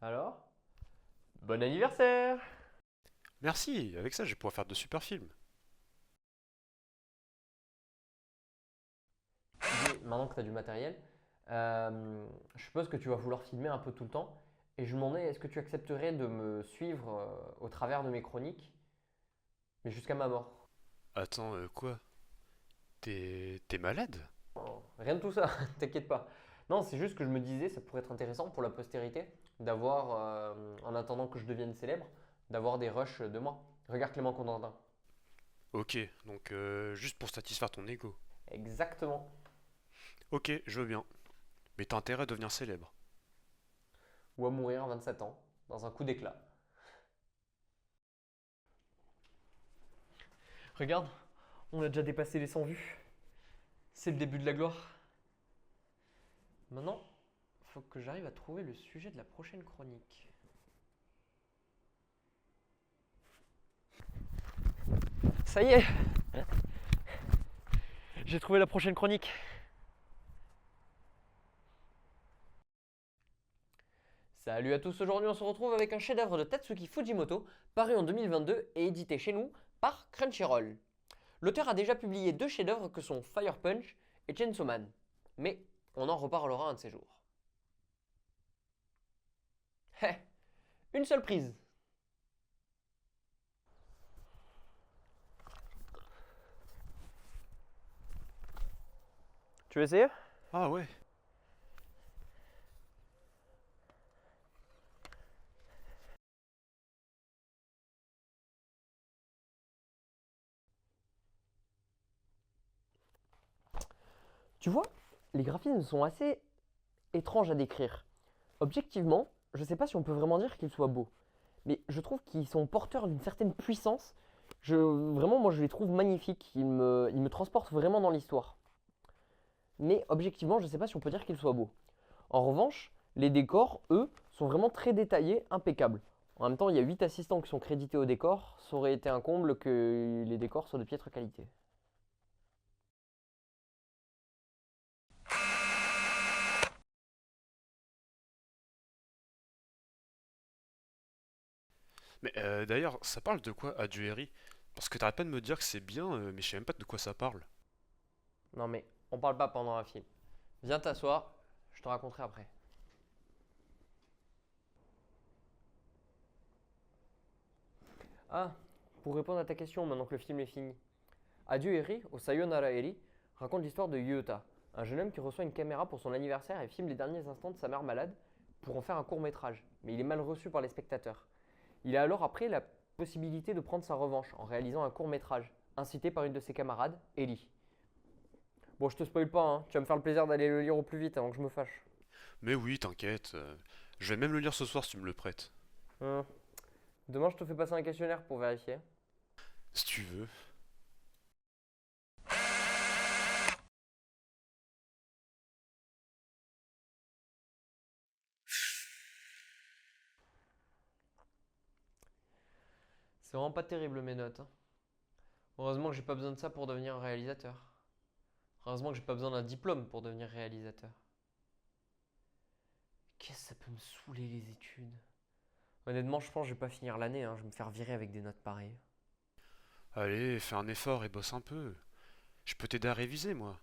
Alors? Bon anniversaire! Merci, avec ça je vais pouvoir faire de super films. Dis, maintenant que tu as du matériel, je suppose que tu vas vouloir filmer un peu tout le temps. Et je me demandais, est-ce que tu accepterais de me suivre au travers de mes chroniques, mais jusqu'à ma mort? Attends, quoi? T'es malade? Oh, rien de tout ça, t'inquiète pas. Non, c'est juste que je me disais, ça pourrait être intéressant pour la postérité d'avoir, en attendant que je devienne célèbre, d'avoir des rushs de moi. Regarde Clément Condantin. Ok, donc juste pour satisfaire ton ego. Exactement. Ok, je veux bien. Mais t'as intérêt à devenir célèbre. Ou à mourir à 27 ans, dans un coup d'éclat. Regarde, on a déjà dépassé les 100 vues. C'est le début de la gloire. Maintenant, il faut que j'arrive à trouver le sujet de la prochaine chronique. Ça y est, j'ai trouvé la prochaine chronique. Salut à tous, aujourd'hui on se retrouve avec un chef-d'œuvre de Tatsuki Fujimoto, paru en 2022 et édité chez nous par Crunchyroll. L'auteur a déjà publié deux chefs-d'œuvre que sont Fire Punch et Chainsaw Man. Mais on en reparlera un de ces jours. Hé, une seule prise. Tu veux essayer? Ah ouais. Tu vois, les graphismes sont assez étranges à décrire. Objectivement, je ne sais pas si on peut vraiment dire qu'ils soient beaux, mais je trouve qu'ils sont porteurs d'une certaine puissance. Vraiment, moi, je les trouve magnifiques. Ils me transportent vraiment dans l'histoire. Mais objectivement, je ne sais pas si on peut dire qu'ils soient beaux. En revanche, les décors, eux, sont vraiment très détaillés, impeccables. En même temps, il y a 8 assistants qui sont crédités au décor. Ça aurait été un comble que les décors soient de piètre qualité. Mais d'ailleurs, ça parle de quoi, Adieu Eri? Parce que t'arrêtes pas de me dire que c'est bien, mais je sais même pas de quoi ça parle. Non mais, on parle pas pendant un film. Viens t'asseoir, je te raconterai après. Ah, pour répondre à ta question maintenant que le film est fini. Adieu Eri, au Sayonara Eri, raconte l'histoire de Yuta, un jeune homme qui reçoit une caméra pour son anniversaire et filme les derniers instants de sa mère malade pour en faire un court métrage, mais il est mal reçu par les spectateurs. Il a alors après la possibilité de prendre sa revanche en réalisant un court métrage, incité par une de ses camarades, Ellie. Bon, je te spoil pas, hein, tu vas me faire le plaisir d'aller le lire au plus vite avant que je me fâche. Mais oui, t'inquiète, je vais même le lire ce soir si tu me le prêtes. Hum. Demain, je te fais passer un questionnaire pour vérifier. Si tu veux. C'est vraiment pas terrible mes notes, hein. Heureusement que j'ai pas besoin de ça pour devenir un réalisateur. Heureusement que j'ai pas besoin d'un diplôme pour devenir réalisateur. Qu'est-ce que ça peut me saouler les études? Honnêtement, je pense que je vais pas finir l'année, hein. Je vais me faire virer avec des notes pareilles. Allez, fais un effort et bosse un peu. Je peux t'aider à réviser, moi.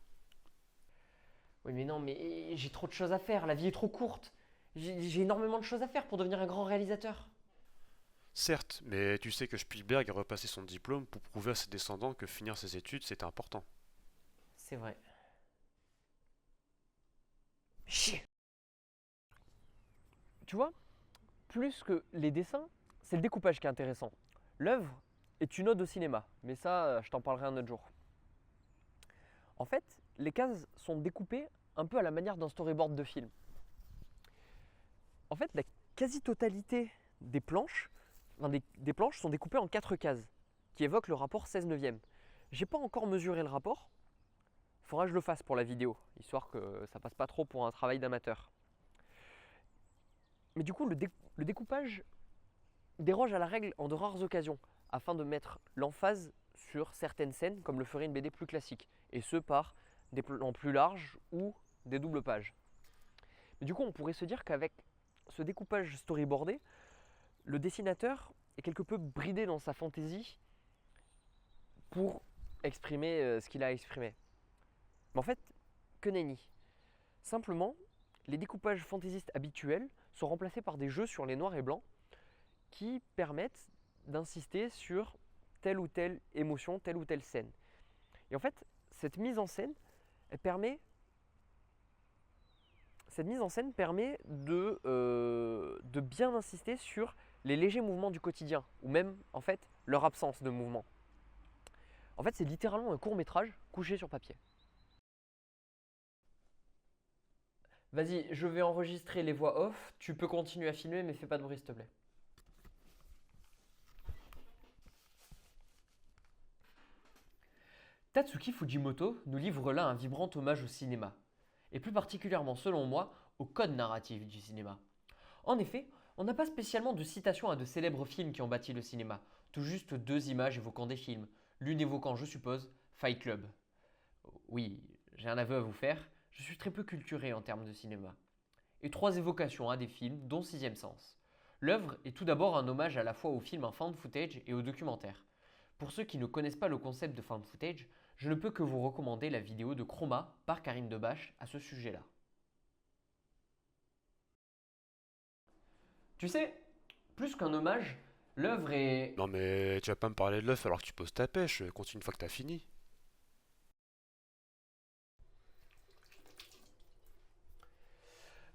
Oui, mais non, mais j'ai trop de choses à faire. La vie est trop courte. J'ai énormément de choses à faire pour devenir un grand réalisateur. Certes, mais tu sais que Spielberg a repassé son diplôme pour prouver à ses descendants que finir ses études c'était important. C'est vrai. Chier. Tu vois, plus que les dessins, c'est le découpage qui est intéressant. L'œuvre est une ode au cinéma, mais ça, je t'en parlerai un autre jour. En fait, les cases sont découpées un peu à la manière d'un storyboard de film. En fait, la quasi-totalité des planches, enfin des planches sont découpées en 4 cases, qui évoquent le rapport 16 neuvième. J'ai pas encore mesuré le rapport, faudra que je le fasse pour la vidéo, histoire que ça passe pas trop pour un travail d'amateur. Mais du coup, le découpage déroge à la règle en de rares occasions, afin de mettre l'emphase sur certaines scènes, comme le ferait une BD plus classique, et ce par des plans plus larges ou des doubles pages. Mais du coup, on pourrait se dire qu'avec ce découpage storyboardé, le dessinateur est quelque peu bridé dans sa fantaisie pour exprimer ce qu'il a exprimé. Mais en fait, que nenni. Simplement, les découpages fantaisistes habituels sont remplacés par des jeux sur les noirs et blancs qui permettent d'insister sur telle ou telle émotion, telle ou telle scène. Et en fait, cette mise en scène permet de bien insister sur les légers mouvements du quotidien, ou même en fait leur absence de mouvement. En fait, c'est littéralement un court-métrage couché sur papier. Vas-y, je vais enregistrer les voix off. Tu peux continuer à filmer, mais fais pas de bruit, s'il te plaît. Tatsuki Fujimoto nous livre là un vibrant hommage au cinéma, et plus particulièrement, selon moi, au code narratif du cinéma. En effet, on n'a pas spécialement de citation à de célèbres films qui ont bâti le cinéma, tout juste 2 images évoquant des films, l'une évoquant, je suppose, Fight Club. Oui, j'ai un aveu à vous faire, je suis très peu culturé en termes de cinéma. Et 3 évocations à des films, dont Sixième Sens. L'œuvre est tout d'abord un hommage à la fois au film en found footage et au documentaire. Pour ceux qui ne connaissent pas le concept de found footage, je ne peux que vous recommander la vidéo de Chroma par Karim Debache à ce sujet-là. Tu sais, plus qu'un hommage, l'œuvre est... Non mais tu vas pas me parler de l'œuf alors que tu poses ta pêche, continue une fois que t'as fini.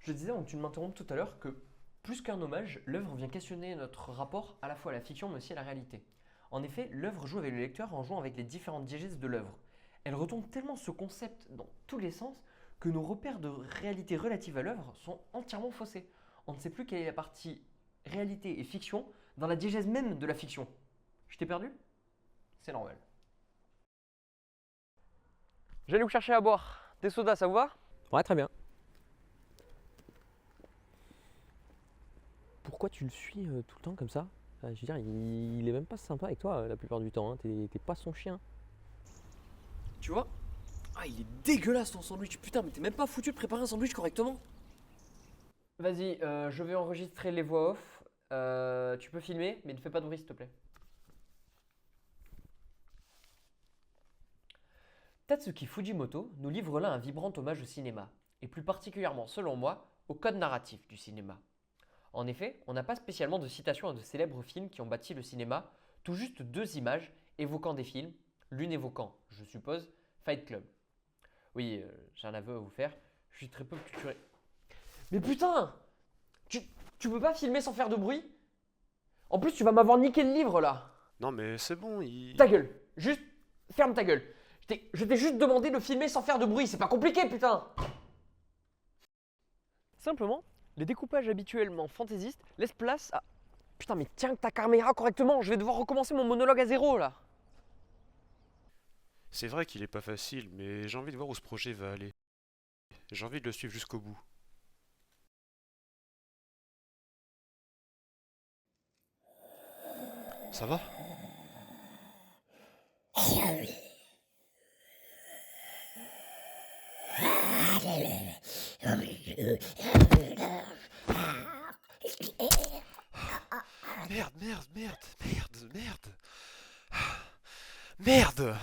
Je disais, donc tu m'interromps tout à l'heure, que plus qu'un hommage, l'œuvre vient questionner notre rapport à la fois à la fiction mais aussi à la réalité. En effet, l'œuvre joue avec le lecteur en jouant avec les différentes diégèses de l'œuvre. Elle retourne tellement ce concept dans tous les sens que nos repères de réalité relative à l'œuvre sont entièrement faussés. On ne sait plus quelle est la partie réalité et fiction dans la diégèse même de la fiction. Je t'ai perdu? C'est normal. J'allais vous chercher à boire. Des sodas, ça vous va? Ouais, très bien. Pourquoi tu le suis tout le temps comme ça? Je veux dire, il est même pas sympa avec toi la plupart du temps, hein. T'es pas son chien. Tu vois? Ah, il est dégueulasse ton sandwich, putain, mais t'es même pas foutu de préparer un sandwich correctement. Vas-y, je vais enregistrer les voix off. Tu peux filmer, mais ne fais pas de bruit s'il te plaît. Tatsuki Fujimoto nous livre là un vibrant hommage au cinéma, et plus particulièrement, selon moi, au code narratif du cinéma. En effet, on n'a pas spécialement de citation à de célèbres films qui ont bâti le cinéma, tout juste 2 images évoquant des films, l'une évoquant, je suppose, Fight Club. Oui, j'ai un aveu à vous faire, je suis très peu culturé. Mais putain! Tu peux pas filmer sans faire de bruit? En plus, tu vas m'avoir niqué le livre là! Non mais c'est bon, il... Ta gueule! Juste, ferme ta gueule! Je t'ai juste demandé de filmer sans faire de bruit, c'est pas compliqué, putain! Simplement, les découpages habituellement fantaisistes laissent place à... Putain, mais tiens ta caméra correctement, je vais devoir recommencer mon monologue à zéro là! C'est vrai qu'il est pas facile, mais j'ai envie de voir où ce projet va aller. J'ai envie de le suivre jusqu'au bout. Ça va? Merde, merde, merde, merde, merde. Merde!